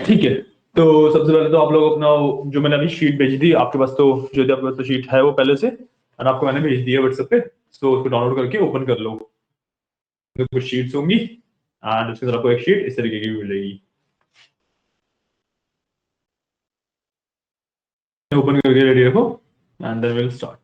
ठीक है, तो सबसे पहले तो आप लोग अपना जो मैंने अभी शीट भेजी थी आपके पास, तो जो आपके पास तो शीट है वो पहले से, और आपको मैंने भेज दिया व्हाट्सएप पे, तो उसको डाउनलोड करके ओपन कर लो। तो कुछ शीट्स होंगी एंड उसके साथ आपको एक शीट इस तरीके की भी मिलेगी। ओपन करके रेडी रखो एंड देन विल स्टार्ट।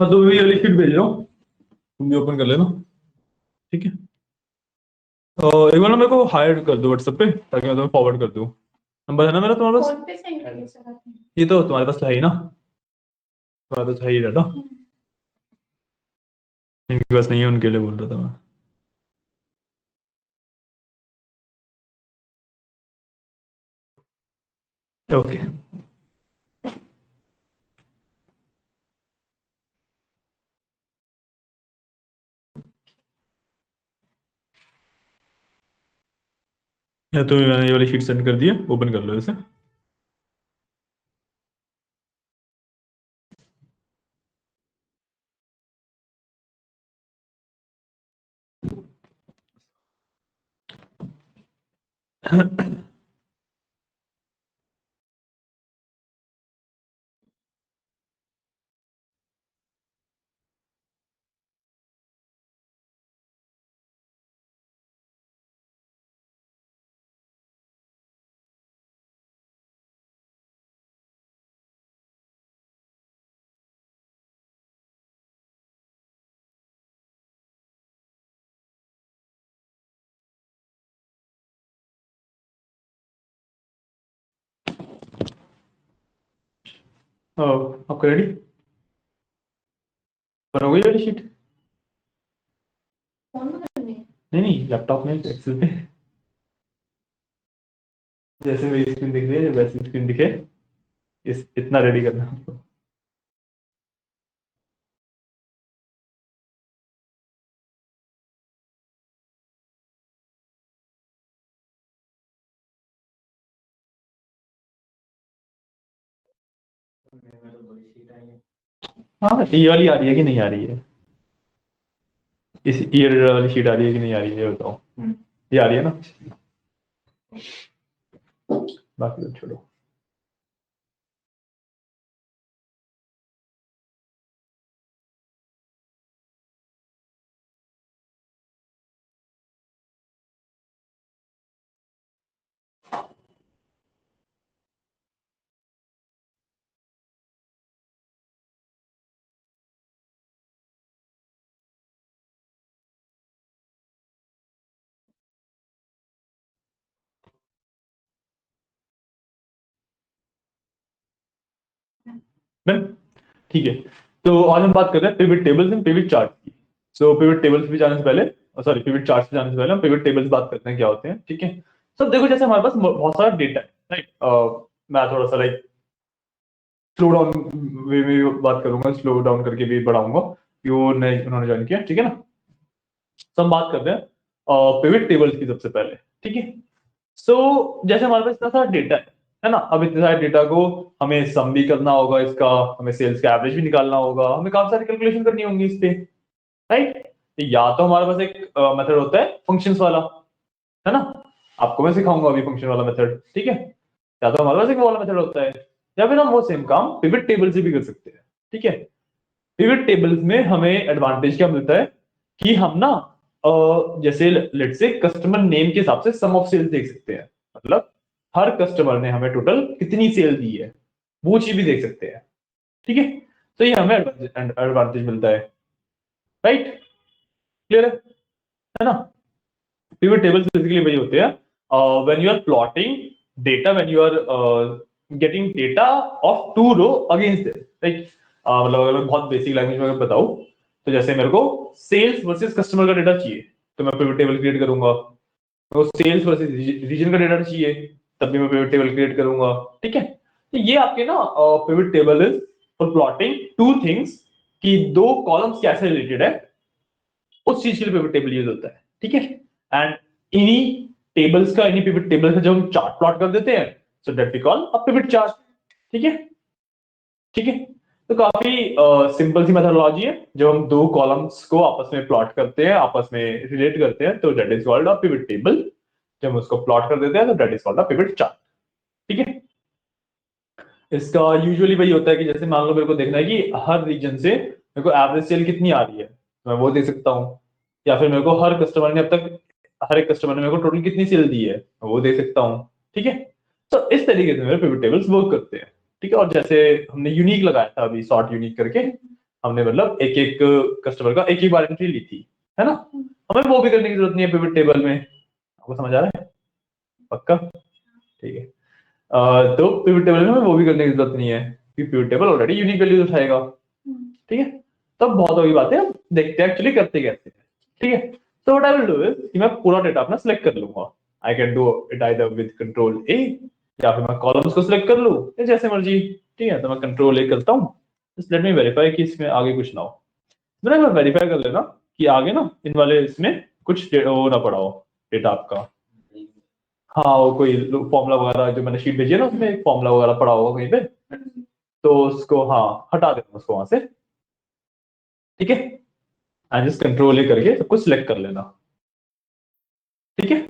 हाँ, तो वही वाली शीट भेज रहा हूँ, तुम भी ओपन कर लेना। ठीक है, एक बार ना मेरे को हायर कर दो व्हाट्सएप पे, ताकि मैं तुम्हें फॉरवर्ड कर दूँ। नंबर है ना मेरा तुम्हारे पास? फोन पे सेंड करिए सर आपने। ये तो तुम्हारे पास है ही ना, तुम्हारे पास है ही डाटा। इनके पास नहीं है, उनके लिए बोल रहा था मैं। ओके, तो मैंने ये वाली शीट सेंड कर दी है, ओपन कर लो इसे। आपका रेडी? बन हो गई वाली शीट? फोन में करनी है? नहीं नहीं, लैपटॉप में, एक्सेल पे। जैसे मेरी स्क्रीन दिख रही है वैसी स्क्रीन दिखे, इस इतना रेडी करना है आपको। हाँ, ये वाली आ रही है कि नहीं आ रही है? इस ईयर वाली शीट आ रही है कि नहीं आ रही है, ये बताओ। ये आ रही है ना? बाकी तो छोड़ो। डन। ठीक है, तो आज हम बात कर रहे हैं pivot tables and pivot chart की। सो पिवट टेबल्स पे जाने से पहले, सॉरी, पिवट चार्ट्स पे जाने से पहले हम पिवट टेबल्स बात करते हैं क्या होते हैं। ठीक है, सब देखो, जैसे हमारे पास बहुत सारा डेटा है, राइट। मैं थोड़ा सा लाइक स्लो डाउन वे में बात करूंगा, स्लो डाउन करके भी बढ़ाऊंगा कि वो नए उन्होंने ज्वाइन किया। ठीक है ना? तो हम बात करते हैं पिवट टेबल्स की सबसे पहले। ठीक है, सो जैसे हमारे पास इतना सारा डेटा है ना, अब इतने सारे डेटा को हमें सम भी करना होगा, इसका हमें सेल्स का एवरेज भी निकालना होगा, हमें काफी सारी कैलकुलेशन करनी होंगी इस पे, राइट। तो या तो हमारे पास एक मेथड होता है फंक्शंस वाला, है ना? आपको मैं सिखाऊंगा अभी फंक्शन वाला मेथड। ठीक है, या तो हमारे पास एक वो वाला मेथड होता है, या फिर हम वो सेम काम पिवट टेबल से भी कर सकते हैं। ठीक है, पिवट टेबल्स में हमें एडवांटेज क्या मिलता है कि हम ना जैसे लेट्स से कस्टमर नेम के हिसाब से सम ऑफ सेल्स देख सकते हैं, मतलब हर कस्टमर ने हमें टोटल कितनी सेल दी है वो चीज भी देख सकते हैं। ठीक है, तो ये हमें एडवांटेज मिलता है, राइट? क्लियर है ना? पिवट टेबल्स बेसिकली वही होते हैं when you are plotting data, when you are getting data of two row against this, right? मतलब अगर मैं बहुत बेसिक लैंग्वेज में अगर बताऊं तो जैसे मेरे को सेल्स वर्सेस कस्टमर का डेटा चाहिए तो मैं पिवट टेबल क्रिएट करूंगा, मेरे को सेल्स वर्सेस रीजन का डेटा चाहिए तब भी मैं पिवट टेबल क्रिएट करूंगा। ठीक है, तो ये आपके ना pivot table is for plotting two things कि दो कॉलम्स कैसे रिलेटेड है, उस चीज के लिए पिवट टेबल यूज होता है। ठीक है, एंड इन्हीं टेबल्स का, इन्हीं पिवट टेबल का जब हम चार्ट प्लॉट कर देते हैं so that we call a pivot chart. ठीक है, ठीक है, तो काफी सिंपल सी मेथोडोलॉजी है, जब हम दो कॉलम्स को आपस में प्लॉट करते हैं, आपस में रिलेट करते हैं तो that is called a pivot table. जब हम उसको प्लॉट कर देते हैं तो that is called a pivot chart. ठीक है, इसका यूजुअली वही होता है कि जैसे मान लो मेरे को देखना है कि हर रीजन से मेरे को एवरेज सेल कितनी आ रही है, तो मैं वो दे सकता हूँ, या फिर मेरे को हर कस्टमर ने अब तक, हर एक कस्टमर ने मेरे को टोटल कितनी सेल दी है मैं वो दे सकता हूँ। ठीक है, तो इस तरीके से मेरे पिवट टेबल्स वर्क करते हैं। ठीक है, और जैसे हमने यूनिक लगाया था अभी, सॉर्ट यूनिक करके, हमने मतलब एक एक कस्टमर का एक ही बार एंट्री ली थी, है ना? हमें वो भी करने की जरूरत नहीं है पिवट टेबल में। आपको समझ आ रहा है? पक्का? ठीक है, तो पिवट टेबल में हमें वो भी करने की जरूरत नहीं है कि pivot table already unique values उठाएगा। ठीक है, तब बहुत होगी बातें, अब देखते हैं एक्चुअली करते कैसे हैं। ठीक है, तो what I will do is कि मैं पूरा डेटा अपना सिलेक्ट कर लूंगा। आई can do it either with control ए, या फिर मैं कॉलम्स को सिलेक्ट कर लूं, या जैसे मर्जी। ठीक है, तो मैं कंट्रोल ए करता हूँ, जस्ट लेट मी वेरीफाई कि इसमें आगे कुछ ना हो। मैंने मैं वेरीफाई कर लेना कि आगे ना इन वाले इसमें कुछ वो ना पड़ा हो डेटा आपका। हाँ, वो कोई फॉर्मूला वगैरह जो मैंने शीट भेजी है ना उसमें एक फॉर्मूला वगैरह पड़ा होगा कहीं पे, तो उसको हाँ हटा देना उसको वहां से। ठीक है, एंड जस्ट कंट्रोल ए करके सब कुछ सिलेक्ट कर लेना। ठीक है,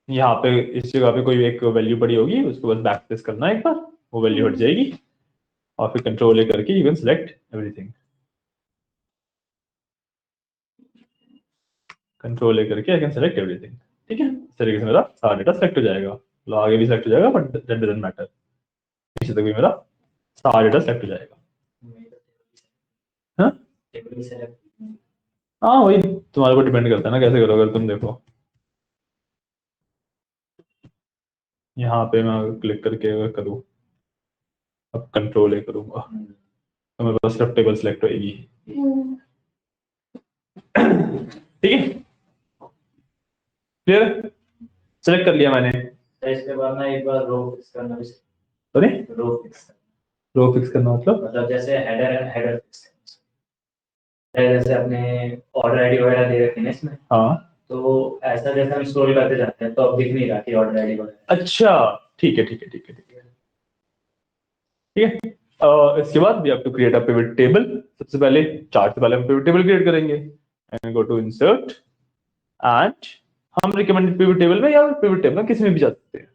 यहाँ पे इस जगह पे कोई एक वैल्यू पड़ी होगी, उसको बस बैक प्रेस करना है एक बार, वो वैल्यू हट जाएगी, और फिर कंट्रोल ए करके you can select everything. Control ए करके आई कैन सिलेक्ट एवरीथिंग। ठीक है, इस तरीके से मेरा सारा डेटा सिलेक्ट हो जाएगा, मतलब आगे भी सिलेक्ट हो जाएगा बट दैट डजंट मैटर, पीछे तक भी मेरा सारा डेटा सिलेक्ट हो जाएगा। हाँ हाँ, वही तुम्हारे ऊपर डिपेंड करता है ना कैसे करोगे। अगर तुम देखो यहाँ पे मैं क्लिक करके अगर करूँ, अब कंट्रोल ए करूंगा तो मेरे पास सिर्फ टेबल सिलेक्ट होगी। ठीक है, क्लियर? सेलेक्ट कर लिया मैंने। तो इसके बाद ना एक बार रो फिक्स करना भी। सॉरी, रो फिक्स रो फिक्स करना मतलब? मतलब जैसे हेडर एंड हेडर फिक्स जैसे अपने ऑर्डर आईडी वगैरह दे रखे हैं इसमें, हाँ, तो ऐसा जैसे हम स्क्रॉल करते जाते हैं तो अब दिख नहीं रहा कि ऑर्डर आईडी वगैरह। अच्छा, ठीक है ठीक है ठीक है ठीक है ठीक है। इसके बाद we have to create a pivot table. सबसे पहले चार्ट से पहले हम पिवट टेबल क्रिएट करेंगे, and go to insert, and हम रिकमेंडेड पिवट टेबल में या पिवट टेबल में किसी में भी जा सकते हैं।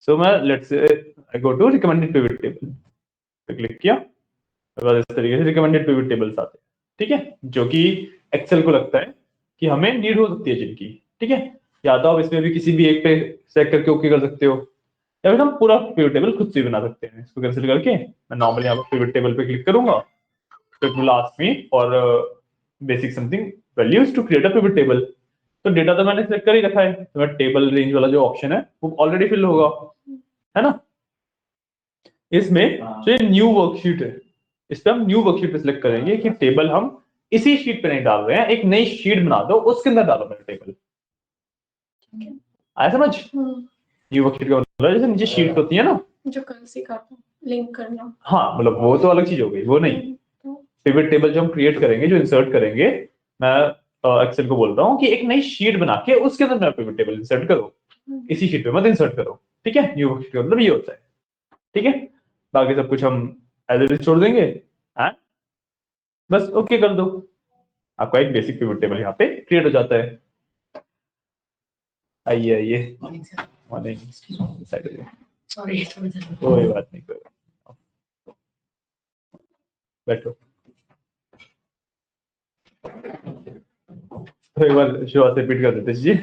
सो मैं let's say I go to recommended pivot table पे क्लिक किया, उसके बाद इस तरीके से रिकमेंडेड पिवट टेबल्स आते हैं। ठीक है, जो कि एक्सेल को लगता है कि हमें नीड हो सकती है जिनकी। ठीक है, या तो आप इसमें भी किसी भी एक पे सेलेक्ट करके ओके कर सकते हो, या फिर हम पूरा पिवट टेबल खुद से ही बना सकते हैं। इसको कैंसिल करके मैं नॉर्मली यहाँ पर पिवट टेबल पे क्लिक करूंगा, तो it will ask me for basic something values to create a pivot table. तो डेटा तो मैंने सेलेक्ट कर ही रखा है, तो मैं टेबल रेंज वाला जो ऑप्शन है वो ऑलरेडी फिल होगा, है ना? इसमें जो न्यू वर्कशीट है, इस पे हम न्यू वर्कशीट पे सिलेक्ट करेंगे कि टेबल हम इसी शीट पे नहीं डाल रहे हैं, एक नई शीट बना दो उसके अंदर डालो मेरा टेबल। आया समझ? न्यू वर्कशीट का मतलब है जैसे नीचे शीट होती है ना, जो कल सीखा था लिंक करना। हाँ मतलब वो तो अलग चीज हो गई, वो नहीं। पिवट टेबल जो हम क्रिएट करेंगे, जो इंसर्ट करेंगे, मैं एक्सेल को बोल रहा हूँ कि एक नई शीट बना के उसके अंदर मेरा पिवट टेबल इंसर्ट करो, इसी शीट पे मत इंसर्ट करो। ठीक है, न्यू वर्कशीट का मतलब ये होता है। ठीक है, बाकी सब कुछ हम एज इट इज छोड़ देंगे, एंड बस ओके कर दो, आपका एक बेसिक पिवट टेबल यहाँ पे क्रिएट हो जाता है। आइए आइए, मॉर्निंग साइड हो जाए। सॉरी कोई बात नहीं, कोई बात नहीं। बैठो। तो एक बार शुरुआत से रिपीट कर देते जी।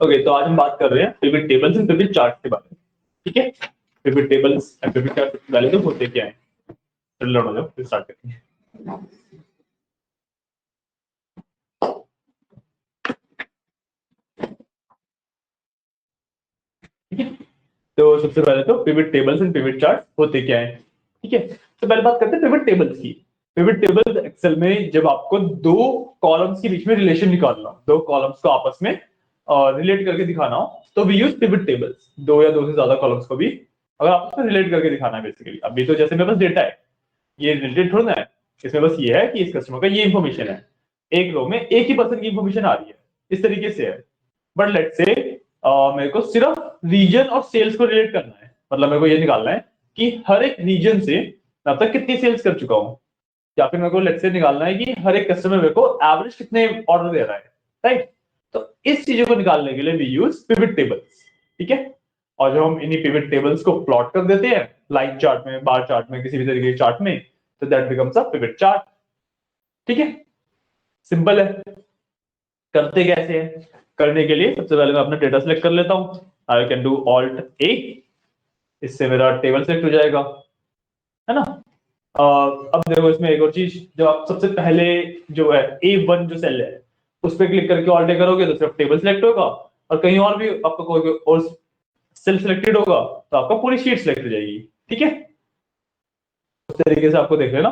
ओके, तो आज हम बात कर रहे हैं pivot tables and pivot chart के बारे में। ठीक है, pivot tables and pivot chart वाले तो होते क्या है, चलो लड़ो जाओ, फिर स्टार्ट करते हैं। ठीक है, तो सबसे पहले तो pivot tables and pivot chart होते क्या है। ठीक है, तो पहले बात करते हैं पिवट टेबल्स की। पिवट टेबल्स एक्सेल में जब आपको दो कॉलम्स के बीच में रिलेशन निकालना हो, दो कॉलम्स को आपस में रिलेट करके दिखाना हो, तो वी यूज पिवट टेबल्स। दो या दो से ज्यादा कॉलम्स को भी अगर आपस में रिलेट करके दिखाना है बेसिकली। अभी तो जैसे मेरे पास डेटा है, ये रिलेटेड थोड़ा ना है, इसमें बस ये है कि इस कस्टमर का ये इंफॉर्मेशन है, एक रो में एक ही पर्सन की इंफॉर्मेशन आ रही है, इस तरीके से है। बट लेट्स से मेरे को सिर्फ रीजन और सेल्स को रिलेट करना है, मतलब मेरे को ये निकालना है कि हर एक रीजन से मैं अब तक कितनी सेल्स कर चुका हूं, या फिर मेरे को लेट्स से निकालना है कि हर एक कस्टमर मेरे को एवरेज कितने ऑर्डर दे रहा है, राइट। तो इस चीजों को निकालने के लिए वी यूज पिवट टेबल्स। ठीक है, और जब हम इन्हीं पिवट टेबल्स को प्लॉट कर देते हैं लाइन चार्ट में, बार चार्ट में, किसी भी तरीके के चार्ट में, तो that becomes a pivot chart. ठीक है, सिंपल है। करते कैसे हैं, करने के लिए सबसे पहले मैं अपना डेटा सेलेक्ट कर लेता हूं। आई कैन डू ऑल्ट ए, इससे मेरा टेबल सेलेक्ट हो जाएगा, है ना। अब देखो इसमें एक और चीज, जब आप सबसे पहले जो है A1 जो सेल है उस पर क्लिक करके ऑल्ट ए करोगे तो सिर्फ टेबल सेलेक्ट होगा, और कहीं और भी आपका कोई और सेल सिलेक्टेड होगा तो आपका पूरी शीट सिलेक्ट हो जाएगी। ठीक है, उस तरीके से आपको देख लेना।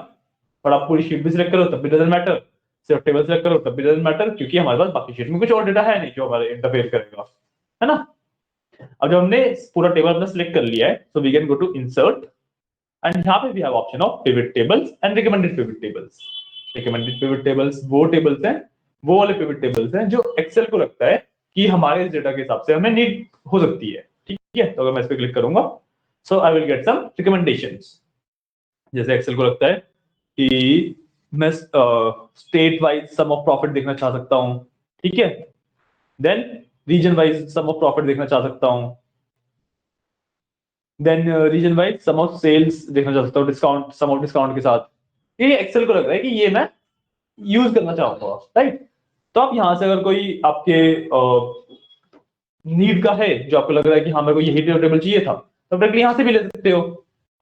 और आप पूरी शीट भी सिलेक्ट करो तब भी डजंट मैटर, सिर्फ टेबल सिलेक्ट करो तब भी डजंट मैटर, क्योंकि हमारे पास बाकी शीट में कुछ और डेटा है नहीं जो हमारे इंटरफेयर करेगा, है ना। अब जब हमने पूरा टेबल अपना सिलेक्ट कर लिया है, so we can go to insert, and यहाँ पे भी have option of pivot tables and recommended pivot tables. Recommended pivot tables वो टेबल्स हैं, वो वाले पिवट टेबल्स हैं जो एक्सेल को लगता है कि हमारे इस डेटा के हिसाब से हमें नीड हो सकती है। ठीक है, तो अगर मैं इस पे क्लिक करूंगा, so I will get some recommendations. जैसे एक्सेल को लगता है कि मैं state wise sum of profit देखना चाह सकता हूं, ठीक है, then region wise sum of profit देखना चाह सकता हूं, then region wise sum of sales देखना चाह सकता हूं, डिस्काउंट, सम ऑफ डिस्काउंट के साथ। ये एक्सेल को लग रहा है कि ये मैं यूज करना चाहूंगा, राइट। तो आप यहां से अगर कोई आपके नीड का है जो आपको लग रहा है कि हाँ मेरे को यही टेबल चाहिए था, तो डायरेक्टली यहां से भी ले सकते हो।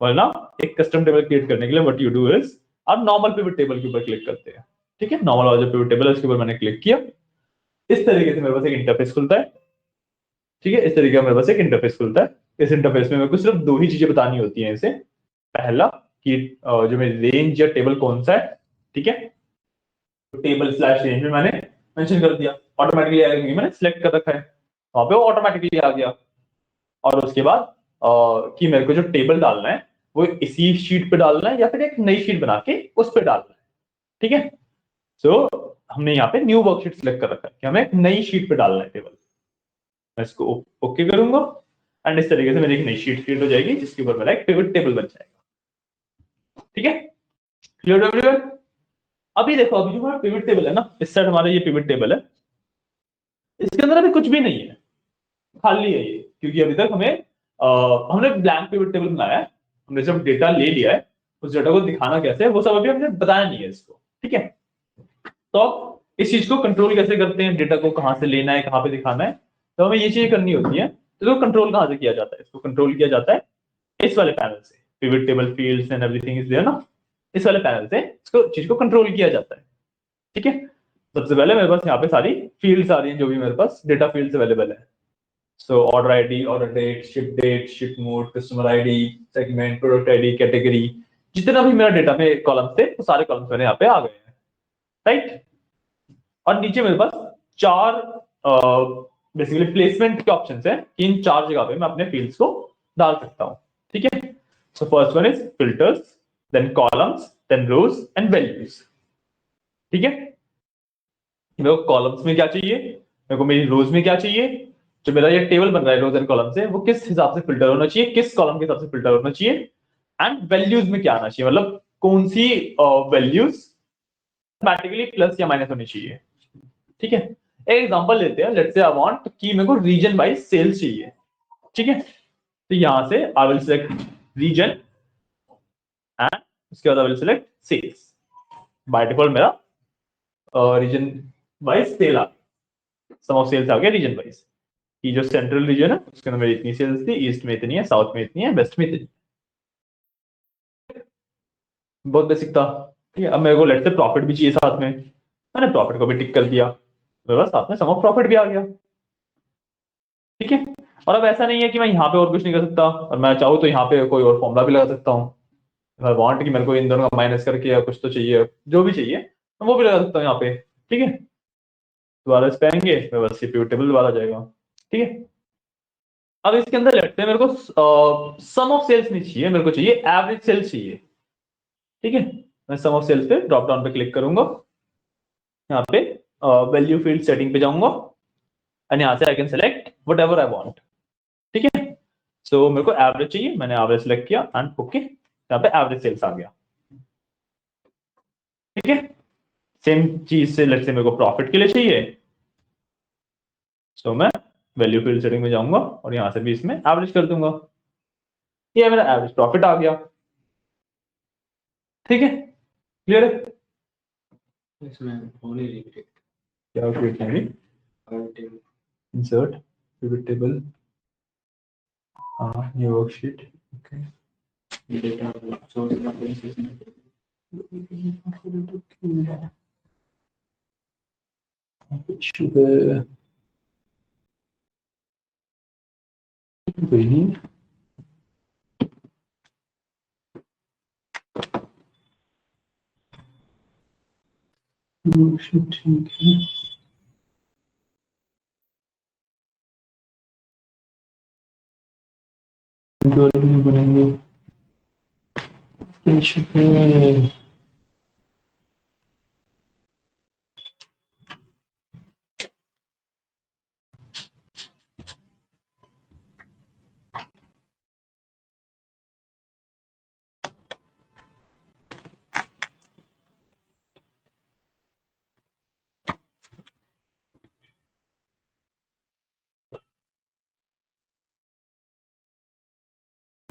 वरना एक कस्टम टेबल क्रिएट करने के लिए व्हाट यू डू इज, आप नॉर्मल पिवट टेबल के ऊपर क्लिक करते हैं। ठीक है, नॉर्मल वाला जो पिवट टेबल है उसके ऊपर मैंने क्लिक किया, इस तरीके से मेरे पास एक इंटरफेस खुलता है। ठीक है, इस तरीके का मेरे पास एक इंटरफेस खुलता है। इस इंटरफेस में मेरे को सिर्फ दो ही चीजें बतानी होती हैं इसे। पहला कि जो मेरी रेंज या टेबल कौन सा है, ठीक है, तो टेबल स्लैश रेंज में मैंने मेंशन कर दिया, ऑटोमेटिकली आएगा क्योंकि मैंने सिलेक्ट कर रखा है, वहां पे वो ऑटोमेटिकली आ गया। और उसके बाद कि मेरे को जो टेबल डालना है वो इसी शीट पे डालना है या फिर एक नई शीट बना के उस पे डालना है। ठीक है, सो हमने यहाँ पे न्यू वर्कशीट सिलेक्ट कर रखा है कि हमें एक नई शीट पे डालना है टेबल। मैं इसको ओके करूंगा, एंड इस तरीके से मेरी एक नई शीट क्रिएट हो जाएगी जिसके ऊपर मेरा एक पिवट टेबल बन जाएगा। ठीक है, क्लियर एवरीवन। अभी देखो, अभी जो हमारा पिवट टेबल है ना, इस साइड हमारा ये पिवट टेबल है, इसके अंदर अभी कुछ भी नहीं है, खाली है ये, क्योंकि अभी तक हमने ब्लैंक पिवट टेबल बनाया है। हमने जब डेटा ले लिया है, उस डेटा को दिखाना कैसे है वो सब अभी हमने बताया नहीं है इसको। ठीक है, तो अब इस चीज को कंट्रोल कैसे करते हैं, डेटा को कहां से लेना है, कहां पे दिखाना है, तो हमें ये चीज करनी होती है। तो इसको कंट्रोल कहां से किया जाता है, इसको कंट्रोल किया जाता है इस वाले पैनल से। Pivot table fields and everything is there ना, इस वाले पैनल से इसको चीज को कंट्रोल किया जाता है। ठीक है, सबसे पहले मेरे पास यहाँ पे सारी फील्ड्स आ रही हैं जो भी मेरे पास डेटा फील्ड्स अवेलेबल है। So order ID, order date, ship mode, customer ID, segment, product ID, category, जितना भी मेरा डेटा में कॉलम थे वो सारे कॉलम्स मेरे यहाँ पे आ गए हैं, राइट। और नीचे मेरे पास चार बेसिकली प्लेसमेंट के ऑप्शंस हैं कि इन चार जगह पे मैं अपने फील्ड्स को डाल सकता हूँ। ठीक है, so first one is filters, then columns, then rows and values. ठीक है, मेरे को कॉलम्स में क्या चाहिए, मेरे को मेरी रोज में क्या चाहिए, जो मेरा ये टेबल बन रहा है रोज एंड कॉलम से, वो किस हिसाब से फिल्टर होना चाहिए, किस कॉलम के हिसाब से फिल्टर होना चाहिए, एंड वैल्यूज में क्या आना चाहिए, मतलब कौन सी वैल्यूज मैथमेटिकली प्लस या माइनस होनी चाहिए। ठीक है, एक एग्जांपल लेते हैं, लेट्स से आई वांट कि मेरे को रीजन वाइज सेल्स चाहिए। ठीक है, तो यहां से I will select region and उसके बाद I will select sales. By default मेरा रीजन वाइज सेल आ, सम ऑफ सेल्स आ गया रीजन वाइज, कि जो सेंट्रल रीजन है उसके अंदर मेरी इतनी सेल्स थी, ईस्ट में इतनी है, साउथ में इतनी है, वेस्ट में इतनी। बहुत बेसिक था। ठीक है, अब मेरे को लेट्स से प्रॉफिट भी चाहिए साथ में, मैंने प्रॉफिट को भी टिक कर दिया, मेरे पास साथ में सम ऑफ प्रॉफिट भी आ गया। ठीक है, और अब ऐसा नहीं है कि मैं यहाँ पे और कुछ नहीं कर सकता, और मैं चाहूँ तो यहाँ पे कोई और फॉर्मूला भी लगा सकता हूँ। मैं वांट कि मेरे को इन दोनों का माइनस करके या कुछ तो चाहिए, जो भी चाहिए मैं वो भी लगा सकता हूँ यहाँ पे। ठीक है, दोबारा इस पे आएंगे, मेरे पास सीपीयू टेबल दोबारा आ जाएगा। ठीक है, अब इसके अंदर लेट्स से मेरे को सम ऑफ सेल्स नहीं चाहिए, मेरे को चाहिए एवरेज सेल्स चाहिए। ठीक है, मैं सम ऑफ सेल्स पे ड्रॉप डाउन पे क्लिक करूंगा, यहाँ पे वैल्यू फील्ड सेटिंग पे जाऊंगा, एंड यहाँ से I can select what ever I want. ठीक है, सो मेरे को एवरेज चाहिए, मैंने एवरेज सेलेक्ट किया एंड ओके, यहाँ पे एवरेज सेल्स आ गया। ठीक है, सेम चीज से लेट्स से मेरे को प्रॉफिट के लिए चाहिए, सो मैं वैल्यू फील्ड सेटिंग में जाऊंगा और यहां से भी इसमें एवरेज कर दूंगा, ये मेरा एवरेज प्रॉफिट आ गया। ठीक है, क्लियर है? इसमें होली रिपीट क्या क्रिएट करेंगे, इंसर्ट पिवट टेबल, हाँ new worksheet, okay data source references में कोई नहीं, ठीक है, बनेंगे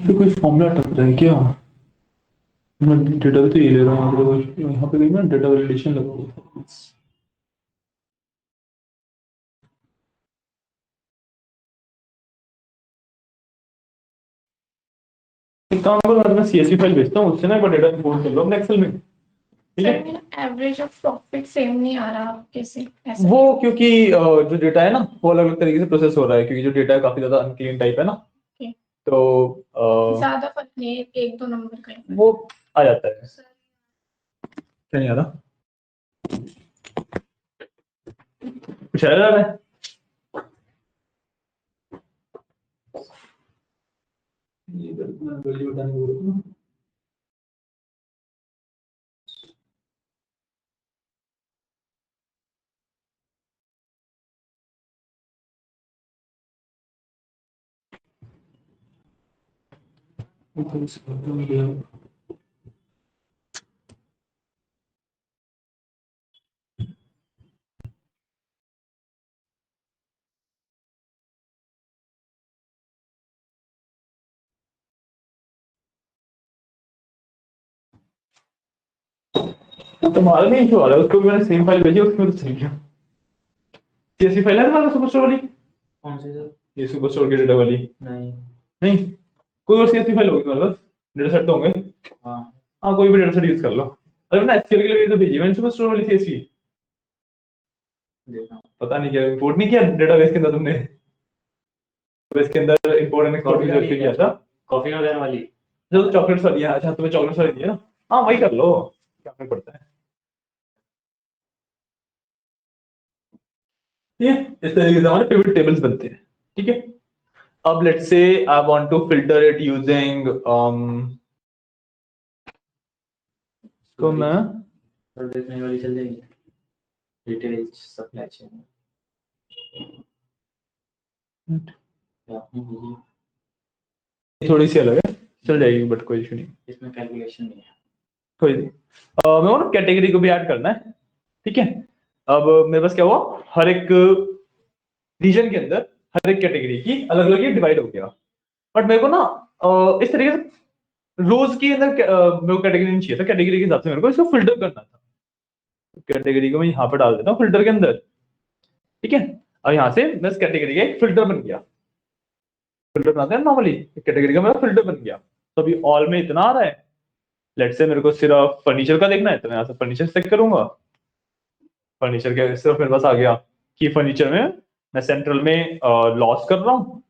तो कोई फॉर्मूला टक रहा है क्या? मैं डेटा भी तो ये ले रहा हूँ, यहाँ पे कहीं ना डेटा वैलिडेशन लगा हुआ था। एक काम करो, मैं तुम्हें सीएसवी फाइल भेजता हूँ, उससे ना एक बार डेटा इंपोर्ट कर लो अपने एक्सेल में। ठीक है, सर मेरा एवरेज ऑफ प्रॉफिट सेम नहीं आ रहा, कैसे ऐसा वो क्यों? क्योंकि जो डेटा है ना वो अलग अलग तरीके से प्रोसेस हो रहा है, क्योंकि जो डेटा है काफी ज्यादा अनक्लीन टाइप है ना, Okay. तो ज्यादा फर्क नहीं है, एक दो नंबर का ही। वो आ जाता है। क्या नहीं आ रहा, कुछ आ रहा है? ये वैल्यू बताने को बोल रहा हूँ। तुम्हारा नहीं इशू आ रहा है, उसको भी मैंने सेम फाइल भेजी, उसमें तो चल गया। सीएसवी फाइल है तुम्हारा सुपर स्टोर वाली? कौन से सर? ये सुपर स्टोर की डेटा वाली? नहीं। नहीं, कोई और सीएसवी फाइल होगी तुम्हारे पास, डेटा सेट तो होंगे। हाँ हाँ, कोई भी डेटा सेट यूज कर लो। अरे ना एसक्यूएल के लिए भी तो भेजी मैंने सुपर स्टोर वाली सीएसवी, देखा पता नहीं क्या इंपोर्ट नहीं किया डेटाबेस के अंदर तुमने, डेटाबेस के अंदर इंपोर्ट एंड एक्सपोर्ट यूजर के किया था। कॉफी वगैरह वाली। जो चॉकलेट्स वाली है, अच्छा तुम्हें चॉकलेट्स वाली दी है ना, हाँ वही कर लो, क्या फर्क पड़ता है। ठीक है, इस तरीके से हमारे पिवट टेबल्स बनते हैं। ठीक है, अब let's say I want to filter it using तो मैं और देखने वाली चल जाएगी, डिटेल्स सप्लाई चेन। थोड़ी सी अलग है, चल जाएगी बट कोई इशू नहीं, इसमें कैलकुलेशन नहीं है। कोई नहीं। मेरे को ना कैटेगरी को भी ऐड करना है, ठीक है। अब मेरे पास क्या हुआ, हर एक रीजन के अंदर हर एक कैटेगरी की अलग अलग डिवाइड हो गया, बट मेरे को ना इस तरीके से रोज के अंदर मेरे को कैटेगरी नहीं चाहिए था, कैटेगरी के हिसाब से मेरे को इसको फिल्टर करना था। कैटेगरी को मैं यहाँ पे डाल देता हूँ फिल्टर के अंदर, ठीक है। और यहाँ से मैं इस कैटेगरी का एक फिल्टर बन गया, फिल्टर बनाते हैं नॉर्मली, कैटेगरी का मेरा फिल्टर बन गया। तो अभी ऑल में इतना आ रहा है, लेट्स से मेरे को सिर्फ फर्नीचर का देखना है तो मैं यहाँ से फर्नीचर सेलेक्ट करूंगा। फर्नीचर के सिर्फ मेरे पास आ गया कि फर्नीचर में मैं सेंट्रल में लॉस कर रहा हूँ,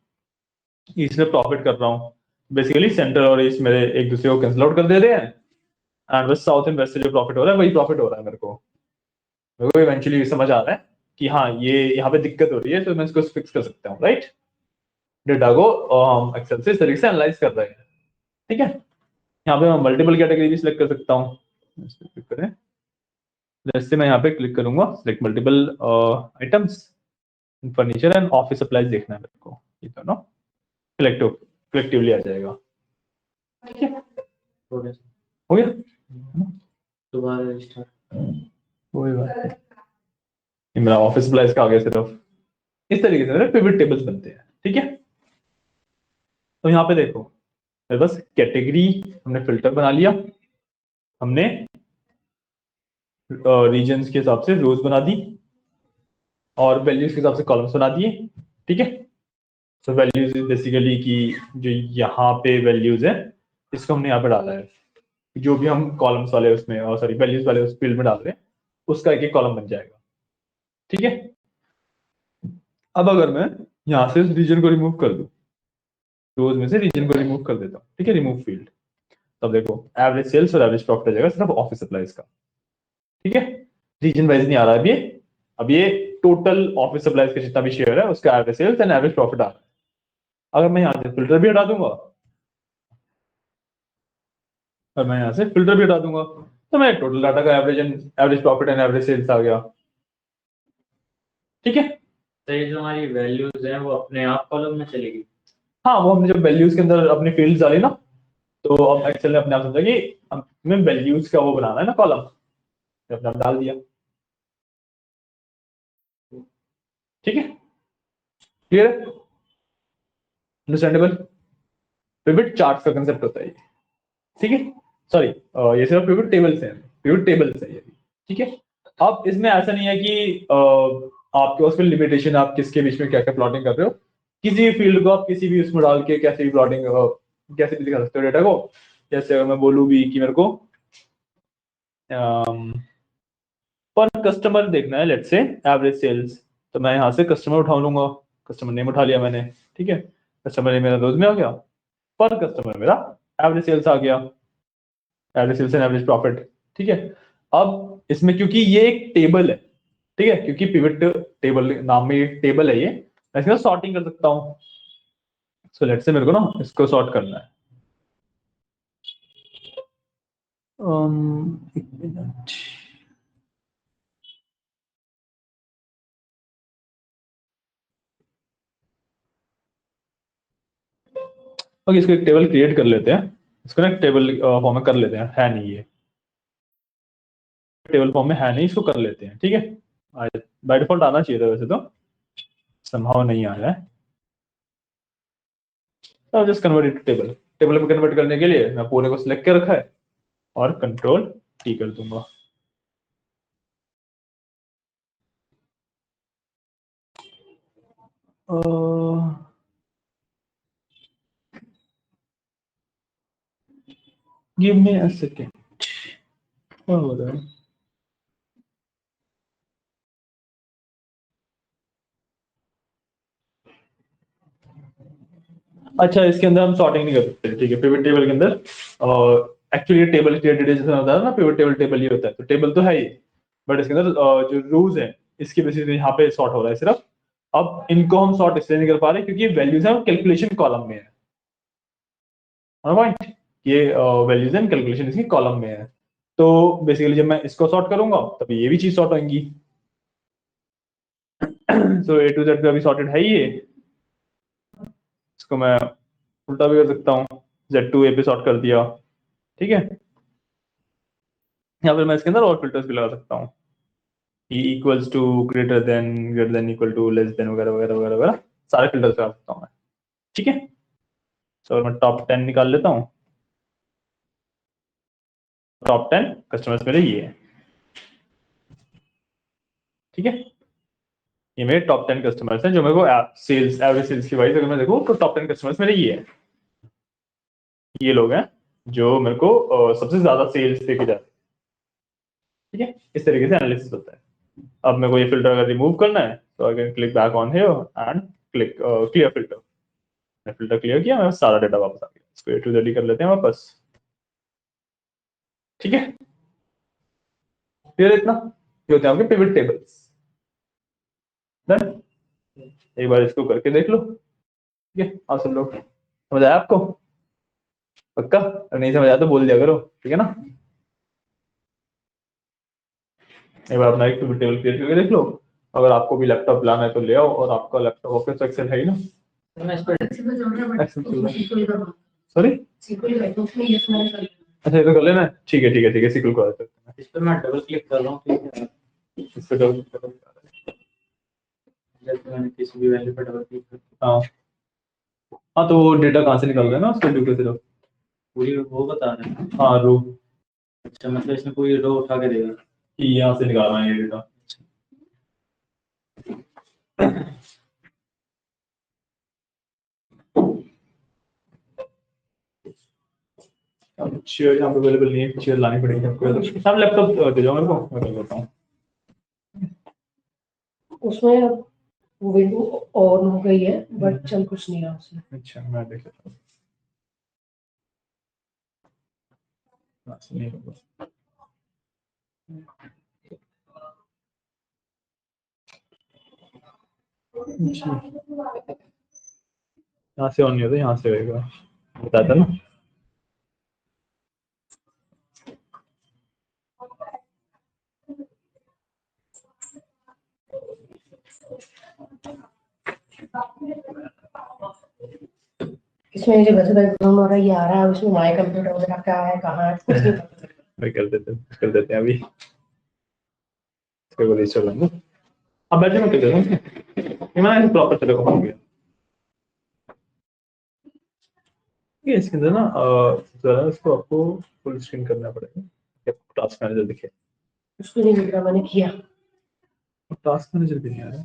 ईस्ट में प्रॉफिट कर रहा हूँ। बेसिकली सेंट्रल और ईस्ट मेरे एक दूसरे को कैंसिल आउट कर दे रहे हैं, एंड बस साउथ एंड वेस्ट से जो प्रॉफिट हो रहा है वही प्रॉफिट हो रहा है। मेरे को इवेंचुअली समझ आ रहा है कि हाँ ये यहाँ पे दिक्कत हो रही है, तो मैं इसको फिक्स कर सकता हूँ, राइट। डेटा को हम एक्सेल से इस तरीके से एनालाइज कर रहे हैं, ठीक है। यहाँ पे मैं मल्टीपल कैटेगरी भी सिलेक्ट कर सकता हूँ, क्लिक करें, जैसे मैं यहाँ पे क्लिक करूंगा select multiple items, furniture and office supplies देखना है मेरे को, ये दोनों कलेक्टिवली आ जाएगा, ठीक है। हो गया हो गया, दोबारा स्टार्ट। कोई बात नहीं, ये मेरा ऑफिस सप्लाईज का आ गया सिर्फ। इस तरीके से मेरे पिवट टेबल्स बनते हैं, ठीक है। तो यहाँ पे देखो मेरे पास कैटेगरी हमने फिल्टर बना लिया, हमने रीजन्स के हिसाब से रोज बना दी, और वैल्यूज के हिसाब से कॉलम्स बना दिए, ठीक है। सो वैल्यूज बेसिकली कि जो यहाँ पे वैल्यूज है इसको हमने यहाँ पे डाला है, जो भी हम कॉलम्स वाले उसमें और सॉरी वैल्यूज वाले उस फील्ड में डाल रहे हैं उसका एक एक कॉलम बन जाएगा, ठीक है। अब अगर मैं यहाँ से रीजन को रिमूव कर दूं, रोज में से रीजन को रिमूव कर देता हूँ, ठीक है, रिमूव फील्ड, तब देखो एवरेज सेल्स और एवरेज प्रॉफिट आ जाएगा सिर्फ ऑफिस सप्लाईज का, ठीक है। रीजन वाइज नहीं आ रहा अब ये टोटल ऑफिस सप्लाईज का जितना भी शेयर है उसका average sales and average profit आ रहा है। अगर मैं यहाँ से फिल्टर भी हटा दूंगा, और मैं यहाँ से फिल्टर भी हटा दूंगा, तो मैं टोटल डाटा का average and average profit and average sales आ गया, ठीक है। तो ये जो हमारी वैल्यूज हैं वो अपने आप कॉलम में चलेगी। हाँ, वो हमने जब वैल्यूज के अंदर अपनी फील्ड्स डाली ना, तो अब एक्सेल ने अपने आप समझा कि हमें वैल्यूज का वो बनाना है ना कॉलम, अपने आप डाल दिया, ठीक है। क्लियर है, अंडरस्टैंडेबल। पिवट चार्ट्स का कंसेप्ट होता है ये, ठीक है। सॉरी, ये सिर्फ पिवट टेबल्स हैं, पिवट टेबल्स है ये, ठीक है। अब इसमें ऐसा नहीं है कि आपके पास कोई लिमिटेशन, आप किसके बीच में क्या क्या प्लॉटिंग कर रहे हो, किसी भी फील्ड को आप किसी भी उसमें डाल के कैसे भी प्लॉटिंग कैसे भी दिखा सकते हो डेटा को। जैसे अगर मैं बोलूँ भी कि मेरे को पर कस्टमर देखना है, लेट्स से एवरेज सेल्स, तो मैं यहाँ से कस्टमर उठा लूंगा, कस्टमर नेम उठा लिया मैंने, ठीक है। कस्टमर नेम मेरा रोज में आ गया, पर कस्टमर मेरा एवरेज सेल्स आ गया, average sales and average profit, ठीक है। अब इसमें क्योंकि ये एक टेबल है, ठीक है, क्योंकि पिवट टेबल नाम में एक टेबल है ये, मैं इसका सॉर्टिंग कर सकता हूँ। सो लेट्स से मेरे को ना इसको सॉर्ट करना है, एक मिनट, ओके, इसको एक टेबल क्रिएट कर लेते हैं, इसको ना एक टेबल फॉर्म में कर लेते हैं, है नहीं ये टेबल फॉर्म में है नहीं, इसको कर लेते हैं, ठीक है। बाय डिफॉल्ट आना चाहिए था वैसे तो, संभव नहीं आ रहा है, तो just convert it to table. Table में कन्वर्ट करने के लिए मैं पूरे को सिलेक्ट कर रखा है और कंट्रोल टी कर दूंगा। गिव मी अ सेकेंड, क्या हो रहा है? अच्छा, इसके अंदर हम सॉर्टिंग नहीं कर सकते, ठीक है। पिवट टेबल के अंदर एक्चुअली टेबल क्रिएटेड जैसे होता है ना, पिवट टेबल टेबल ही होता है, तो टेबल तो है ही, बट इसके अंदर जो रूल्स हैं इसके बेसिस पे यहाँ पे सॉर्ट हो रहा है सिर्फ। अब इनको हम सॉर्ट इसलिए नहीं कर पा रहे क्योंकि वैल्यूज है कैलकुलेशन कॉलम में है, पॉइंट, ये वैल्यूज एंड कैलकुलेशन इसकी कॉलम में है। तो बेसिकली जब मैं इसको सॉर्ट करूंगा तभी ये भी चीज सॉर्ट होंगी। सो ए टू जेड पे अभी सॉर्टेड है ही ये, इसको मैं उल्टा भी कर सकता हूँ, Z2 A पे सॉर्ट कर दिया, ठीक है। या फिर मैं इसके अंदर और फिल्टर्स भी लगा सकता हूँ, E equals to greater than equal to less than वगैरह वगैरह वगैरह वगैरह, सारे फिल्टर्स लगा सकता हूँ मैं, ठीक है। तो मैं टॉप 10 निकाल लेता हूँ। टॉप 10 कस्टमर्स मेरे ये है, ठीक है। ये मेरे टॉप 10 कस्टमर्स हैं जो मेरे को सेल्स, एवरेज सेल्स की वाइज अगर मैं देखूँ तो टॉप 10 कस्टमर्स मेरे ये है, ये लोग हैं जो मेरे को सबसे ज्यादा सेल्स देके जाते हैं, ठीक है। इस तरीके से एनालिसिस होता है। अब मेरे को ये फिल्टर अगर रिमूव करना है तो I can click back on here and click clear filter. मैं फिल्टर क्लियर किया, मेरा सारा डेटा वापस आ गया। इसको A to Z कर लेते हैं वापस, ठीक है। क्लियर इतना, ये होते हैं आपके पिवट टेबल्स। डन, एक बार इसको करके देख लो, ठीक है। आप सब लोग समझ आया आपको? पक्का? अगर नहीं समझ आया तो बोल दिया करो, ठीक है ना। एक बार अपना एक पिवट टेबल क्रिएट करके देख लो। अगर आपको भी लैपटॉप लाना है तो ले आओ, और आपका लैपटॉप ऑफिस एक्सेल है ही ना? सॉरी, अच्छा ये तो कर लेना है, ठीक है ठीक है ठीक है, सीक्वल को आते हैं। इस पर मैं डबल क्लिक कर रहा हूँ, ठीक है। इस पे डबल क्लिक जैसे मैंने किसी भी वैल्यू पर डबल क्लिक कर, हाँ हाँ, तो वो डेटा कहाँ से निकल रहा है ना उसको ड्यू से, पूरी वो बता रहे हैं। हाँ रो, अच्छा, मतलब इसमें पूरी रो उठा के देगा। कि यहाँ से निकालना है ये डेटा। अब चेयर यहाँ पे अवेलेबल नहीं है, चेयर लानी पड़ेगी आपको। आप लैपटॉप दे जाओ मेरे को, मैं कर देता हूँ। उसमें वो विंडो ऑन हो गई है बट चल कुछ नहीं रहा उसमें। अच्छा मैं देख लेता हूँ। नहीं होगा। यहाँ से ऑन नहीं होता, यहाँ से होएगा, बताता ना। इसमें जो वैसे बैकग्राउंड हो रहा है ये आ रहा है, उसमें माय कंप्यूटर वगैरह क्या है कहाँ है कुछ नहीं पता। मैं कर देते हैं अभी, इसके बाद चल लेंगे। अब बैठे मैं कर देता हूँ, ये मैंने प्रॉपर चलेगा हो गया। ये इसके अंदर ना जरा इसको आपको फुल स्क्रीन करना पड़ेगा, टास्क मैनेजर दिखे। उसको नहीं मिल रहा, मैंने किया। टास्क मैनेजर भी नहीं आ रहा।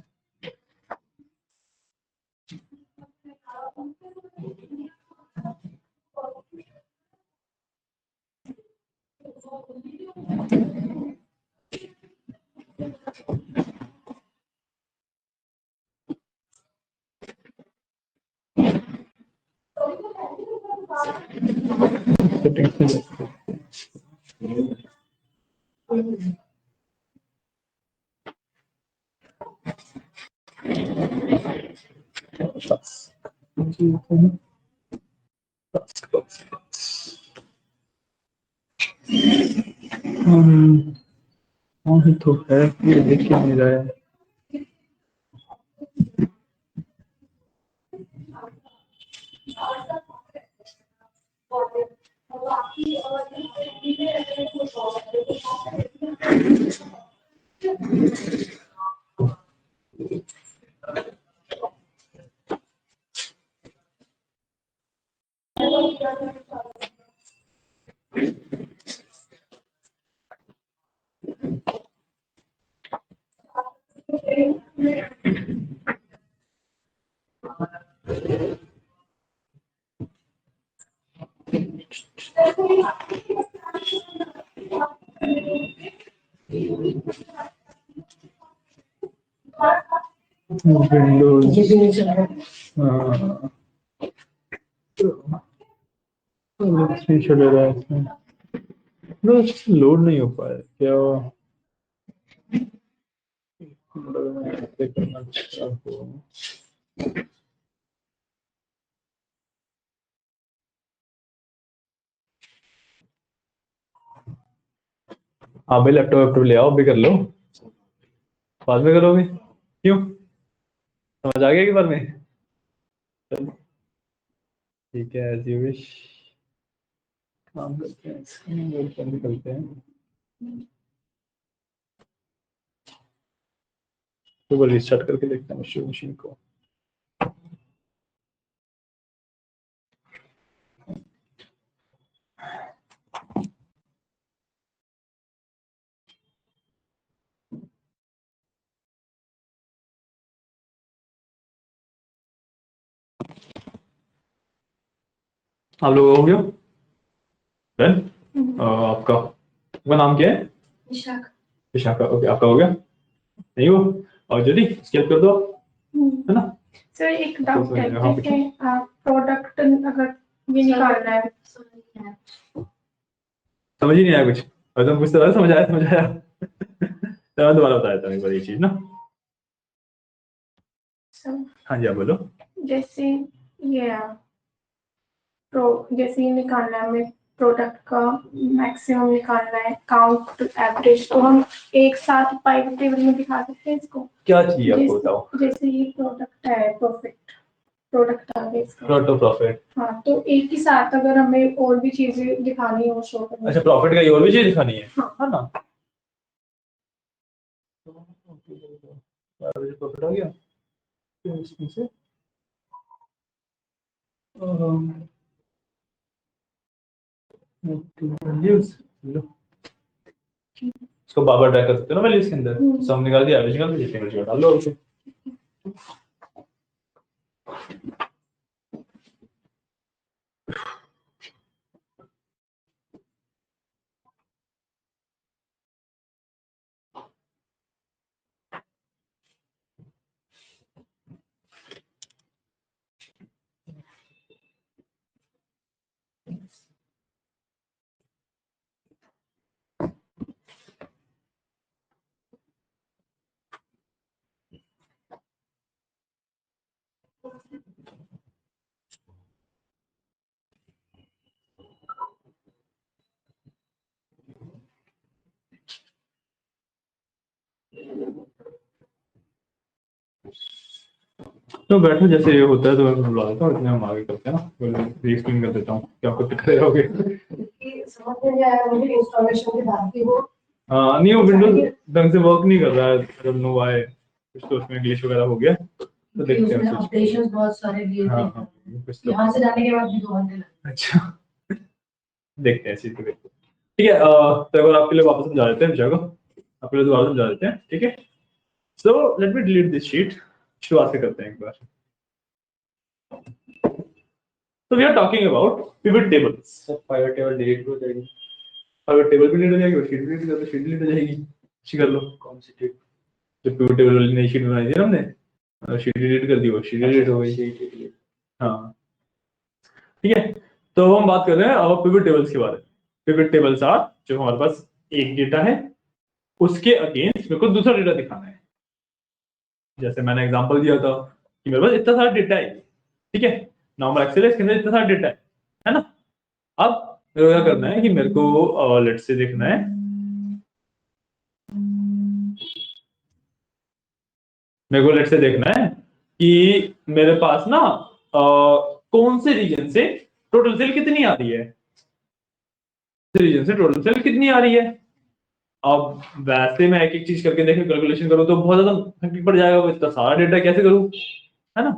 तो है, ये देख क्या नहीं रहा है। विंडोज ये भी नहीं चल रहा। स्क्रीनशॉट ले रहा है इसमें, बस लोड नहीं हो पाया क्या? करना चाहूँ। हाँ भाई, लैपटॉप ले आओ, भी कर लो, बाद में करोगे क्यों? समझ आ गया कि बार में? ठीक है, एज यू विश। काम करते हैं, स्क्रीन रोल पर निकलते हैं। तो वो रिस्टार्ट करके देखते हैं मशीन को। आप लोग हो गया? देन आपका नाम क्या है? विशाखा। विशाखा। ओके, आपका हो गया? नहीं हो? और जल्दी स्केल कर दो, है ना? सर एक डाउट है, हाँ, जैसे प्रोडक्ट अगर ये निकालना है, समझ ही नहीं आया कुछ। और तुम कुछ तो समझ आया तो मैं दोबारा बताया था एक बार ये चीज ना। सर हाँ जी, आप बोलो। जैसे ये जैसे ये निकालना है हमें, प्रोडक्ट का मैक्सिमम निकालना है, काउंट एवरेज, तो हम एक साथ पाइवट टेबल में दिखा सकते हैं इसको। क्या चाहिए आपको बताओ? जैसे ये प्रोडक्ट है, प्रोडक्ट आ गया इसका, प्रॉफिट। हाँ, तो एक ही साथ अगर हमें और भी चीजें दिखानी हो शो करनी अच्छा, प्रॉफिट का ये और भी चीज दिखानी है? हाँ। है ना? प्रॉफिट हो गया तो इसमें से वैल्यूज लो, इसको बार बार ड्रैग कर सकते हो ना वैल्यूज के अंदर। तो हम निकाल दिया एवरेज, निकाल दिया, जितने वैल्यू डाल लो उसे। तो बैठो, जैसे ये होता है तो मैं बुला देता हूँ, इतने हम आगे करते हैं ना। रीस्क्रीन कर देता हूँ, क्या आपको दिख रहे होगे? समझ में नहीं आया मुझे इंस्टॉलेशन के बाद की वो। हाँ, नहीं, वो विंडोज ढंग से वर्क नहीं कर रहा है। मतलब नो आए कुछ तो उसमें ग्लिच वगैरह हो गया, तो देखते हैं। अपडेशंस बहुत सारे दिए थे। हाँ, कुछ तो। यहाँ से जाने के बाद भी 2 घंटे लगे। अच्छा, देखते हैं इसी पे। ठीक है, तो एक बार आपके लिए वापस समझा देते हैं विषय को। आपके लिए दोबारा समझा देते हैं, ठीक है? So let me delete this sheet. शुरुआत से करते हैं एक बार। So we are talking about pivot tables. सब पाइवट टेबल डिलीट हो जाएगी। pivot table भी डिलीट हो जाएगी और शीट भी डिलीट कर दो, शीट डिलीट हो जाएगी। अच्छी कर लो। कौन सी शीट? जो pivot table वाली नई शीट बनाई थी ना हमने, शीट डिलीट कर दी, वो शीट डिलीट हो गई। हाँ, ठीक है। तो हम बात कर रहे हैं अब पिवट टेबल्स के बारे में। पिवट टेबल्स आर, जो हमारे पास एक डेटा है, उसके अगेंस्ट मेरे को दूसरा डेटा दिखाना है। जैसे मैंने एग्जांपल दिया था कि मेरे पास इतना सारा डेटा है, ठीक है? नॉर्मल एक्सेल है, इसके अंदर इतना सारा डेटा है ना? अब मेरे को क्या करना है कि मेरे को लेट्स से देखना है, मेरे को लेट्स से देखना है कि मेरे पास ना कौन से रीजन से टोटल सेल कितनी आ रही है, रीजन से टोटल सेल कितनी आ रही है। अब वैसे मैं एक एक चीज करके देखे कैलकुलेशन करूं तो बहुत ज्यादा हेक्टिक पड़ जाएगा, वो इतना सारा डेटा कैसे करूं, है ना?